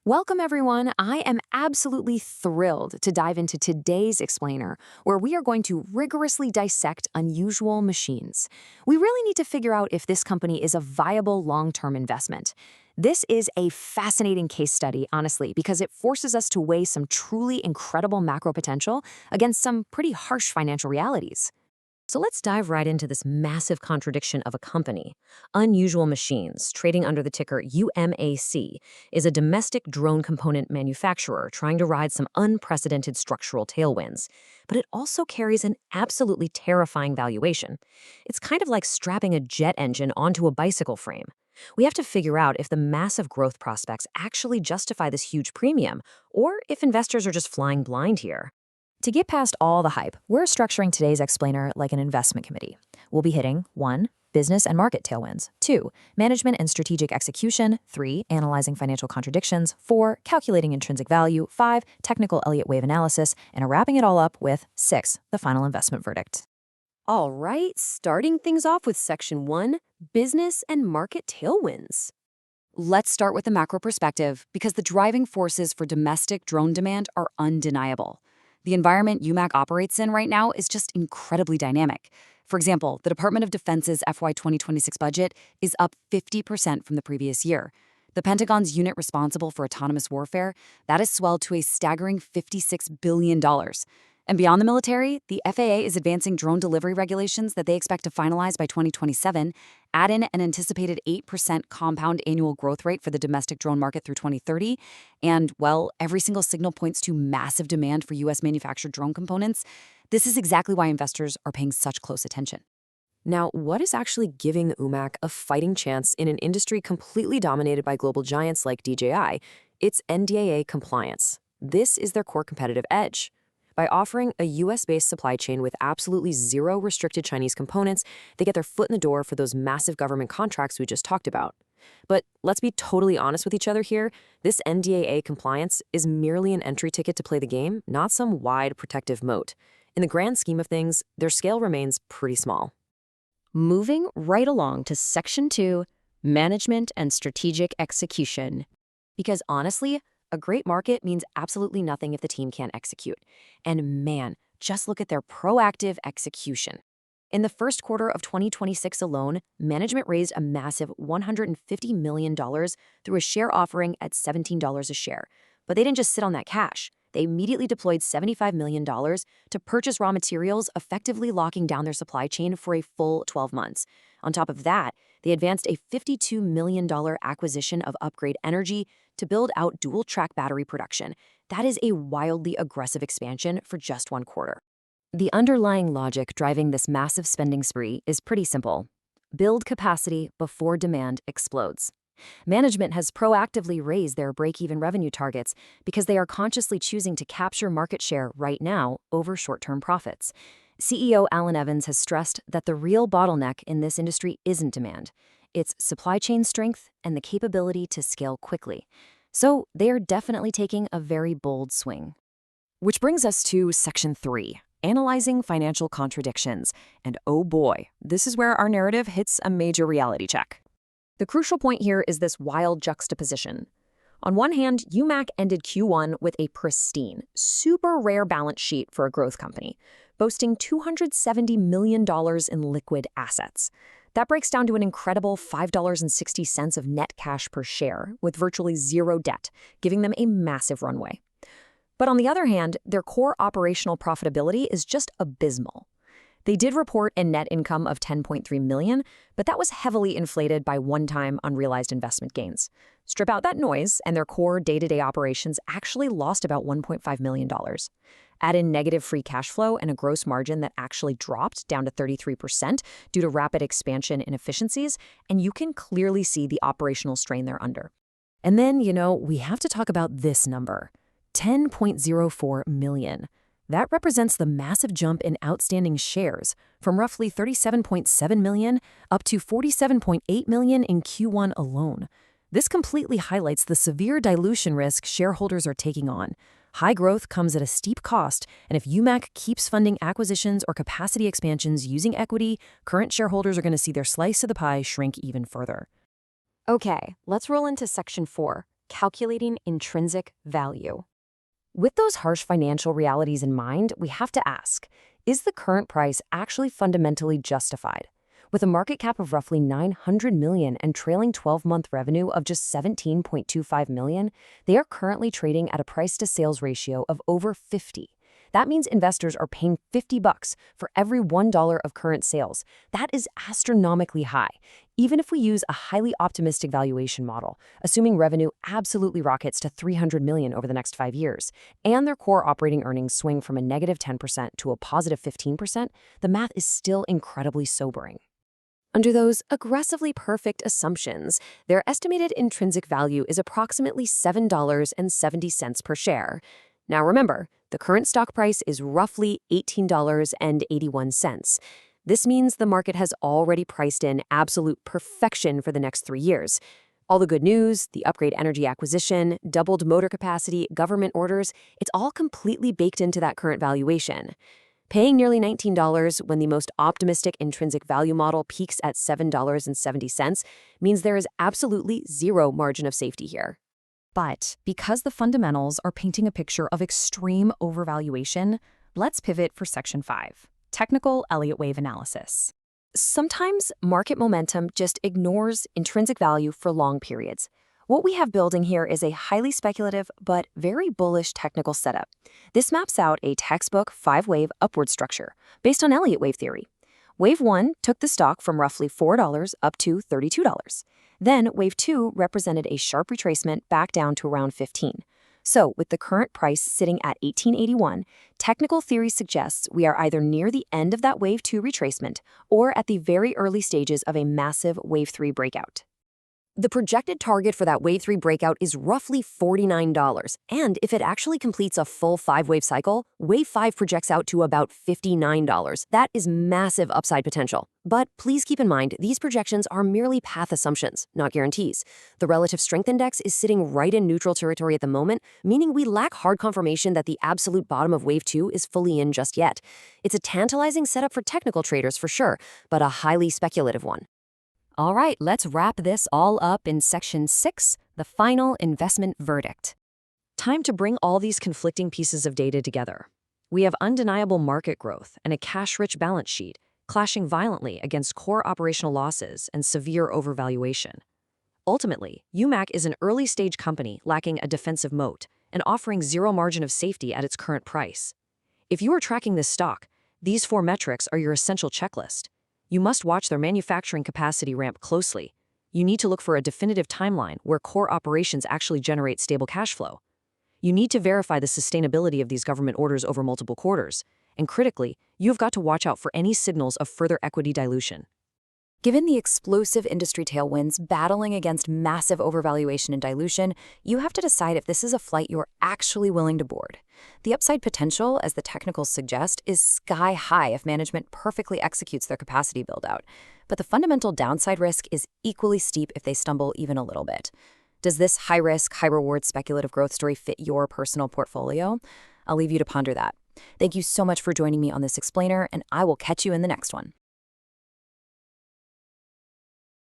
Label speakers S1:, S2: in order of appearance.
S1: Welcome, everyone. I am absolutely thrilled to dive into today's explainer, where we are going to rigorously dissect unusual machines. We really need to figure out if this company is a viable long-term investment. This is a fascinating case study, honestly, because it forces us to weigh some truly incredible macro potential against some pretty harsh financial realities.
S2: So let's dive right into this massive contradiction of a company. Unusual Machines, trading under the ticker UMAC, is a domestic drone component manufacturer trying to ride some unprecedented structural tailwinds. But it also carries an absolutely terrifying valuation. It's kind of like strapping a jet engine onto a bicycle frame. We have to figure out if the massive growth prospects actually justify this huge premium, or if investors are just flying blind here.
S3: To get past all the hype, we're structuring today's explainer like an investment committee. We'll be hitting 1. Business and market tailwinds, 2. Management and strategic execution, 3. Analyzing financial contradictions, 4. Calculating intrinsic value, 5. Technical Elliott wave analysis, and wrapping it all up with 6. The final investment verdict.
S1: All right, starting things off with Section 1, Business and Market Tailwinds. Let's start with the macro perspective, because the driving forces for domestic drone demand are undeniable. The environment UMAC operates in right now is just incredibly dynamic. For example, the Department of Defense's FY 2026 budget is up 50% from the previous year. The Pentagon's unit responsible for autonomous warfare, that has swelled to a staggering $56 billion. And beyond the military, the FAA is advancing drone delivery regulations that they expect to finalize by 2027, add in an anticipated 8% compound annual growth rate for the domestic drone market through 2030, and, well, every single signal points to massive demand for U.S. manufactured drone components. This is exactly why investors are paying such close attention.
S4: Now, what is actually giving the UMAC a fighting chance in an industry completely dominated by global giants like DJI? It's NDAA compliance. This is their core competitive edge. By offering a US-based supply chain with absolutely zero restricted Chinese components, they get their foot in the door for those massive government contracts we just talked about. But let's be totally honest with each other here. This NDAA compliance is merely an entry ticket to play the game, not some wide protective moat. In the grand scheme of things, their scale remains pretty small.
S2: Moving right along to Section 2, Management and Strategic Execution.
S1: Because honestly, a great market means absolutely nothing if the team can't execute. And man, just look at their proactive execution. In the first quarter of 2026 alone, management raised a massive $150 million through a share offering at $17 a share. But they didn't just sit on that cash. They immediately deployed $75 million to purchase raw materials, effectively locking down their supply chain for a full 12 months. On top of that, they advanced a $52 million acquisition of Upgrade Energy to build out dual-track battery production. That is a wildly aggressive expansion for just one quarter.
S2: The underlying logic driving this massive spending spree is pretty simple. Build capacity before demand explodes. Management has proactively raised their break-even revenue targets because they are consciously choosing to capture market share right now over short-term profits. CEO Alan Evans has stressed that the real bottleneck in this industry isn't demand. It's supply chain strength and the capability to scale quickly. So they are definitely taking a very bold swing.
S4: Which brings us to Section 3, Analyzing Financial Contradictions. And oh boy, this is where our narrative hits a major reality check.
S3: The crucial point here is this wild juxtaposition. On one hand, UMAC ended Q1 with a pristine, super rare balance sheet for a growth company, boasting $270 million in liquid assets. That breaks down to an incredible $5.60 of net cash per share, with virtually zero debt, giving them a massive runway. But on the other hand, their core operational profitability is just abysmal. They did report a net income of $10.3 million, but that was heavily inflated by one-time unrealized investment gains. Strip out that noise, and their core day-to-day operations actually lost about $1.5 million. Add in negative free cash flow and a gross margin that actually dropped down to 33% due to rapid expansion inefficiencies, and you can clearly see the operational strain they're under.
S4: And then, we have to talk about this number, $10.04 million. That represents the massive jump in outstanding shares from roughly 37.7 million up to 47.8 million in Q1 alone. This completely highlights the severe dilution risk shareholders are taking on. High growth comes at a steep cost, and if UMAC keeps funding acquisitions or capacity expansions using equity, current shareholders are going to see their slice of the pie shrink even further.
S1: Okay, let's roll into Section 4,
S2: calculating intrinsic value. With those harsh financial realities in mind, we have to ask, is the current price actually fundamentally justified? With a market cap of roughly $900 million and trailing 12-month revenue of just $17.25 million, they are currently trading at a price-to-sales ratio of over 50. That means investors are paying $50 for every $1 of current sales. That is astronomically high. Even if we use a highly optimistic valuation model, assuming revenue absolutely rockets to $300 million over the next 5 years, and their core operating earnings swing from a negative 10% to a positive 15%, the math is still incredibly sobering.
S1: Under those aggressively perfect assumptions, their estimated intrinsic value is approximately $7.70 per share. Now remember, the current stock price is roughly $18.81. This means the market has already priced in absolute perfection for the next 3 years. All the good news, the upgrade energy acquisition, doubled motor capacity, government orders, it's all completely baked into that current valuation. Paying nearly $19 when the most optimistic intrinsic value model peaks at $7.70 means there is absolutely zero margin of safety here.
S3: But because the fundamentals are painting a picture of extreme overvaluation, let's pivot for Section 5, Technical Elliott Wave Analysis.
S1: Sometimes market momentum just ignores intrinsic value for long periods. What we have building here is a highly speculative but very bullish technical setup. This maps out a textbook 5-wave upward structure based on Elliott wave theory. Wave 1 took the stock from roughly $4 up to $32. Then Wave 2 represented a sharp retracement back down to around 15. So with the current price sitting at $18.81, technical theory suggests we are either near the end of that Wave 2 retracement or at the very early stages of a massive Wave 3 breakout. The projected target for that Wave 3 breakout is roughly $49, and if it actually completes a full 5-wave cycle, Wave 5 projects out to about $59. That is massive upside potential. But please keep in mind, these projections are merely path assumptions, not guarantees. The relative strength index is sitting right in neutral territory at the moment, meaning we lack hard confirmation that the absolute bottom of Wave 2 is fully in just yet. It's a tantalizing setup for technical traders for sure, but a highly speculative one.
S2: All right, let's wrap this all up in Section 6, the final investment verdict.
S3: Time to bring all these conflicting pieces of data together. We have undeniable market growth and a cash-rich balance sheet, clashing violently against core operational losses and severe overvaluation. Ultimately, UMAC is an early-stage company lacking a defensive moat and offering zero margin of safety at its current price. If you are tracking this stock, these 4 metrics are your essential checklist. You must watch their manufacturing capacity ramp closely. You need to look for a definitive timeline where core operations actually generate stable cash flow. You need to verify the sustainability of these government orders over multiple quarters. And critically, you have got to watch out for any signals of further equity dilution.
S1: Given the explosive industry tailwinds battling against massive overvaluation and dilution, you have to decide if this is a flight you're actually willing to board. The upside potential, as the technicals suggest, is sky high if management perfectly executes their capacity build-out. But the fundamental downside risk is equally steep if they stumble even a little bit. Does this high-risk, high-reward speculative growth story fit your personal portfolio? I'll leave you to ponder that. Thank you so much for joining me on this explainer, and I will catch you in the next one.